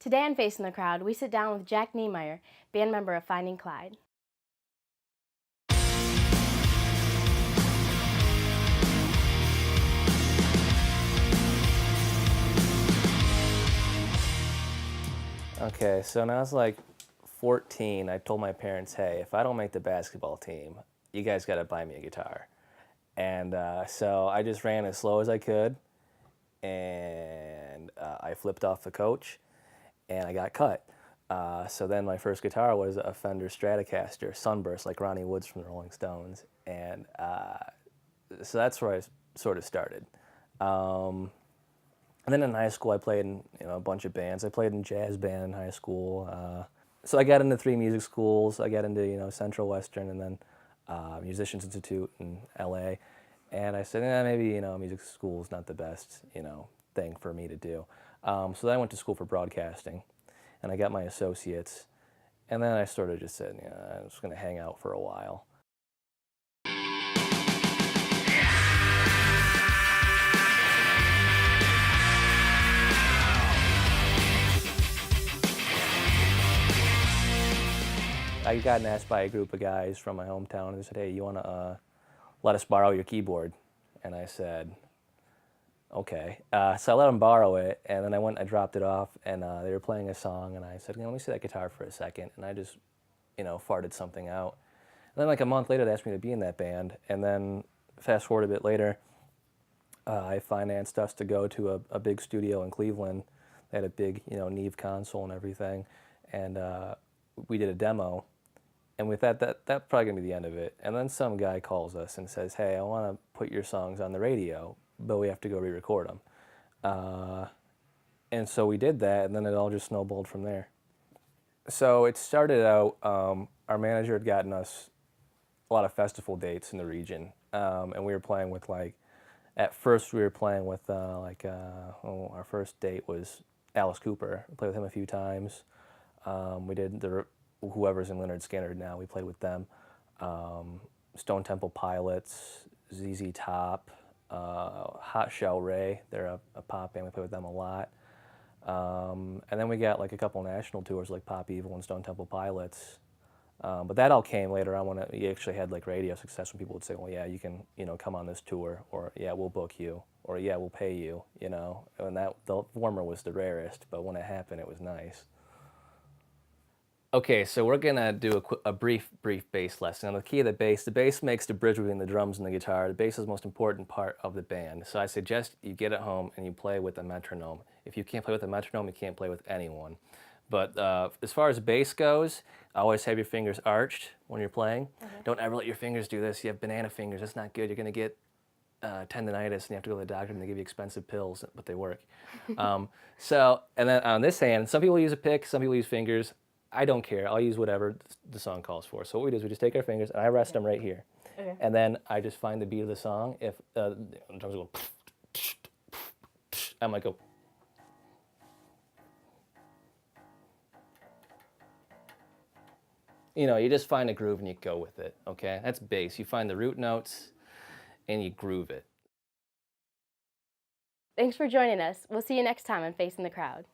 Today on Facing the Crowd, we sit down with Jack Niemeyer, band member of Finding Clyde. Okay, so when I was like 14, I told my parents, hey, if I don't make the basketball team, you guys got to buy me a guitar. And so I just ran as slow as I could, and I flipped off the coach, and I got cut. So then my first guitar was a Fender Stratocaster Sunburst, like Ronnie Wood's from the Rolling Stones. And so that's where I sort of started. And then in high school, I played in a bunch of bands. I played in jazz band in high school. So I got into three music schools. I got into Central Western and then Musicians Institute in LA. And I said, maybe music school is not the best thing for me to do. So then I went to school for broadcasting, and I got my associates. And then I sort of just said, I'm just going to hang out for a while. I got asked by a group of guys from my hometown, and they said, hey, you want to let us borrow your keyboard? And I said, okay. So I let them borrow it, and then I went and I dropped it off, and they were playing a song, and I said, let me see that guitar for a second, and I just, farted something out. And then like a month later, they asked me to be in that band, and then fast forward a bit later, I financed us to go to a big studio in Cleveland. They had a big, Neve console and everything, and we did a demo. And with that's probably going to be the end of it. And then some guy calls us and says, hey, I want to put your songs on the radio, but we have to go re-record them. And so we did that, and then it all just snowballed from there. So it started out, our manager had gotten us a lot of festival dates in the region. And we were playing with at first we were playing with our first date was Alice Cooper. We played with him a few times. We did whoever's in Leonard Skinner now, we played with them. Stone Temple Pilots, ZZ Top, Hot Shell Ray, they're a pop band, we played with them a lot. And then we got a couple national tours like Pop Evil and Stone Temple Pilots. But that all came later on when we actually had radio success, when people would say, well, yeah, you can come on this tour, or yeah, we'll book you, or yeah, we'll pay you, and the former was the rarest, but when it happened, it was nice. Okay, so we're gonna do a brief bass lesson. Now, the key of the bass makes the bridge between the drums and the guitar. The bass is the most important part of the band. So I suggest you get it home and you play with a metronome. If you can't play with a metronome, you can't play with anyone. But as far as bass goes, always have your fingers arched when you're playing. Okay. Don't ever let your fingers do this. You have banana fingers, that's not good. You're gonna get tendonitis and you have to go to the doctor and they give you expensive pills, but they work. And then on this hand, some people use a pick, some people use fingers. I don't care. I'll use whatever the song calls for. So what we do is we just take our fingers and I rest them right here. Okay. And then I just find the beat of the song. If the drums go, I might go. You just find a groove and you go with it, okay? That's bass. You find the root notes and you groove it. Thanks for joining us. We'll see you next time on Facing the Crowd.